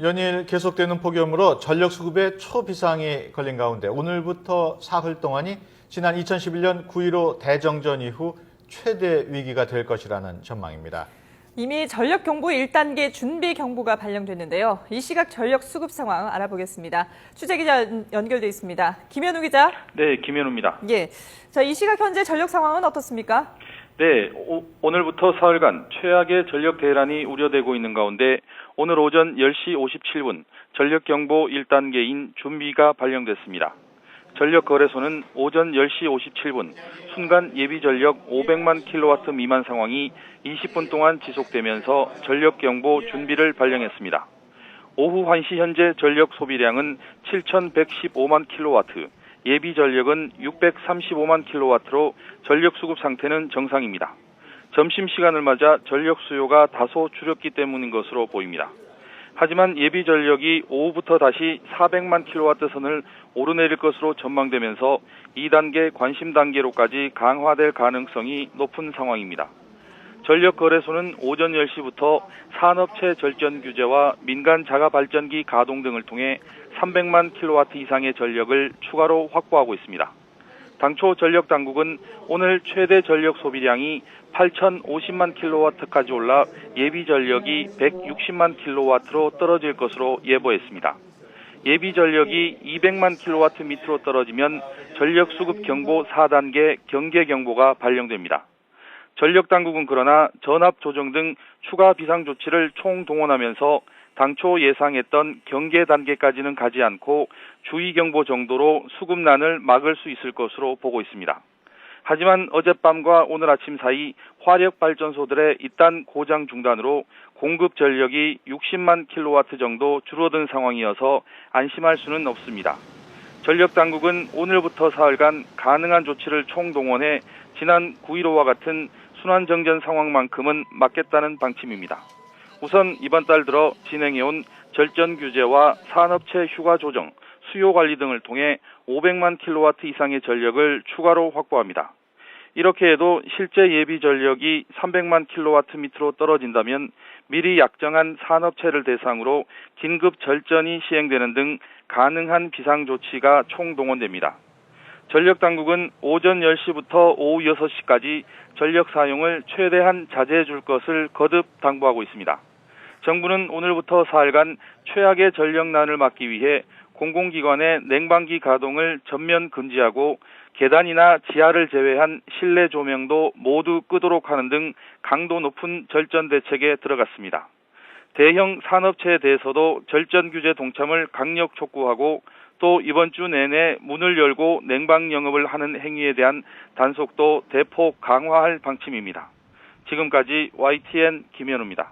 연일 계속되는 폭염으로 전력 수급에 초비상이 걸린 가운데 오늘부터 사흘 동안이 지난 2011년 9.15 대정전 이후 최대 위기가 될 것이라는 전망입니다. 이미 전력경보 1단계 준비경보가 발령됐는데요. 이 시각 전력 수급 상황 알아보겠습니다. 취재기자 연결돼 있습니다. 김현우 기자. 네, 김현우입니다. 예. 자, 이 시각 현재 전력 상황은 어떻습니까? 네, 오늘부터 사흘간 최악의 전력 대란이 우려되고 있는 가운데 오늘 오전 10시 57분 전력경보 1단계인 준비가 발령됐습니다. 전력거래소는 오전 10시 57분 순간 예비전력 500만 킬로와트 미만 상황이 20분 동안 지속되면서 전력경보 준비를 발령했습니다. 오후 1시 현재 전력 소비량은 7,115만 킬로와트, 예비 전력은 635만 킬로와트로 전력 수급 상태는 정상입니다. 점심시간을 맞아 전력 수요가 다소 줄었기 때문인 것으로 보입니다. 하지만 예비 전력이 오후부터 다시 400만 킬로와트 선을 오르내릴 것으로 전망되면서 2단계 관심 단계로까지 강화될 가능성이 높은 상황입니다. 전력거래소는 오전 10시부터 산업체 절전 규제와 민간 자가 발전기 가동 등을 통해 300만 킬로와트 이상의 전력을 추가로 확보하고 있습니다. 당초 전력당국은 오늘 최대 전력 소비량이 8,050만 킬로와트까지 올라 예비 전력이 160만 킬로와트로 떨어질 것으로 예보했습니다. 예비 전력이 200만 킬로와트 밑으로 떨어지면 전력 수급 경보 4단계 경계 경보가 발령됩니다. 전력당국은 그러나 전압 조정 등 추가 비상 조치를 총동원하면서 당초 예상했던 경계 단계까지는 가지 않고 주의경보 정도로 수급난을 막을 수 있을 것으로 보고 있습니다. 하지만 어젯밤과 오늘 아침 사이 화력발전소들의 잇단 고장 중단으로 공급 전력이 60만 킬로와트 정도 줄어든 상황이어서 안심할 수는 없습니다. 전력당국은 오늘부터 사흘간 가능한 조치를 총동원해 지난 9.15와 같은 순환정전 상황만큼은 막겠다는 방침입니다. 우선 이번 달 들어 진행해온 절전 규제와 산업체 휴가 조정, 수요 관리 등을 통해 500만 킬로와트 이상의 전력을 추가로 확보합니다. 이렇게 해도 실제 예비 전력이 300만 킬로와트 밑으로 떨어진다면 미리 약정한 산업체를 대상으로 긴급 절전이 시행되는 등 가능한 비상 조치가 총동원됩니다. 전력당국은 오전 10시부터 오후 6시까지 전력 사용을 최대한 자제해 줄 것을 거듭 당부하고 있습니다. 정부는 오늘부터 사흘간 최악의 전력난을 막기 위해 공공기관의 냉방기 가동을 전면 금지하고 계단이나 지하를 제외한 실내 조명도 모두 끄도록 하는 등 강도 높은 절전 대책에 들어갔습니다. 대형 산업체에 대해서도 절전 규제 동참을 강력 촉구하고 또 이번 주 내내 문을 열고 냉방 영업을 하는 행위에 대한 단속도 대폭 강화할 방침입니다. 지금까지 YTN 김현우입니다.